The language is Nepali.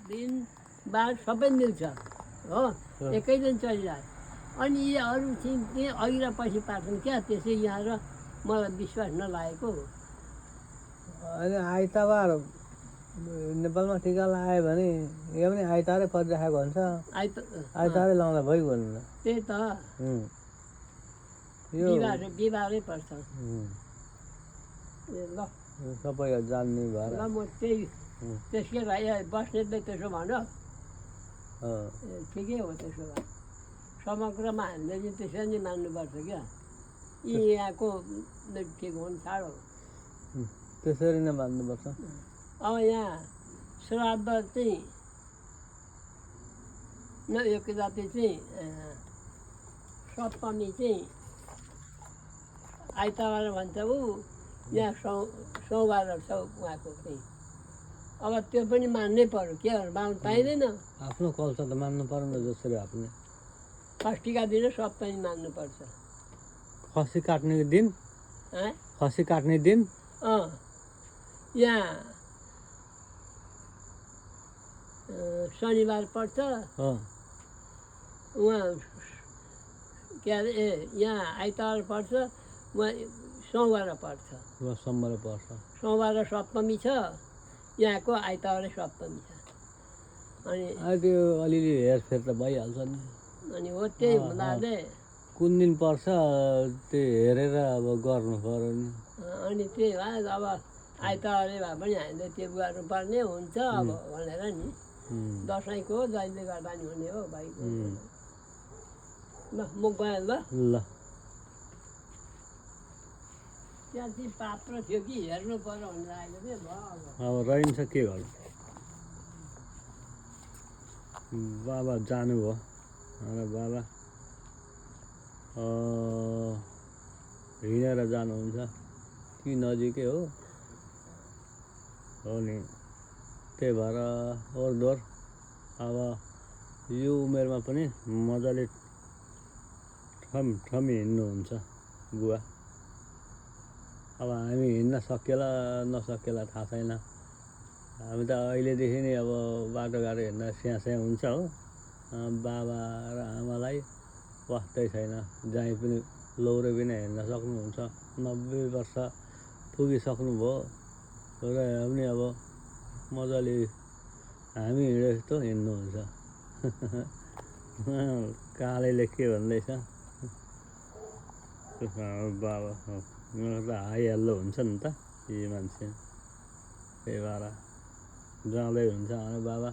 दिन बार सबै मिल्छ हो, एकै दिन चलिरह्यो। अनि यी अरू चाहिँ अघि र पछि पार्छन् क्या, त्यसै यहाँ र मलाई विश्वास नलागेको। अहिले आइतबार नेपालमा टिका लगायो भने यो पनि आइतबारै परिराखेको हुन्छ, आइतबारै लाउँदा भइगयो नि। त्यही त यो बिहिबारै पर्छ। ए ल सबै जान्ने भएर ल म त्यसकै लागि बस्नेतले त्यसो भन्यो, ठिकै हो। त्यसो भए समग्रमा हामीले चाहिँ त्यसरी नै मान्नुपर्छ क्या, यी यहाँको ठिक हुन् छाडो, त्यसरी नै मान्नुपर्छ। अब यहाँ श्राद्ध चाहिँ एक जाति चाहिँ सप्तमी चाहिँ आइतबार भन्छ ऊ, यहाँ सोमबार छ उहाँको चाहिँ। अब त्यो पनि मान्नै पर्यो, के मान्नु पाइँदैन। आफ्नो कल्चर त मान्नु पर्यो नि, जसरी आफ्नो षष्ठीका दिन सप्तमी मान्नुपर्छ। खसी काट्ने दिन, खसी काट्ने दिन यहाँ शनिबार पर्छ, उहाँ के अरे यहाँ आइतबार पर्छ, उहाँ सोमबार पर्छ। सोमबार पर्छ, सोमबार सप्तमी छ, यहाँको आइतबारै सप्तमी छ। अनि त्यो अलिअलि हेरफेर त भइहाल्छ नि। अनि हो त्यही हुनाले कुन दिन पर्छ त्यो हेरेर अब गर्नु पर्यो नि। अनि त्यही भए अब आइतबारै भए पनि हामीले त्यो गर्नुपर्ने हुन्छ अब भनेर नि। दसैँको जहिले गर्दा नि हुने हो भाइको। ल म गएँ ल। त्यहाँ चाहिँ पात्र थियो कि हेर्नु पर्यो भनेर अहिले चाहिँ भयो। अब रहन्छ के गर्नु। बाबा जानुभयो, बाबा हिँडेर जानुहुन्छ कि नजिकै हो नि। त्यही भएर ओहोरदोहोर अब यो उमेरमा पनि मजाले ठमी हिँड्नुहुन्छ बुवा। अब हामी हिँड्न सकेला नसकेला थाहा छैन। हामी त अहिलेदेखि नै अब बाटोघाटो हिँड्दा स्याहाँ हुन्छ हो। बाबा र आमालाई वास्तै छैन, जहीँ पनि लौरो बिना हिँड्न सक्नुहुन्छ। 90 वर्ष पुगिसक्नुभयो र पनि अब मजाले हामी हिँडे जस्तो हिँड्नुहुन्छ। कालेले के भन्दैछ, बाबा मलाई त हाइहाल्लो हुन्छ नि त यी मान्छे। त्यही भएर जाँदै हुन्छ बाबा।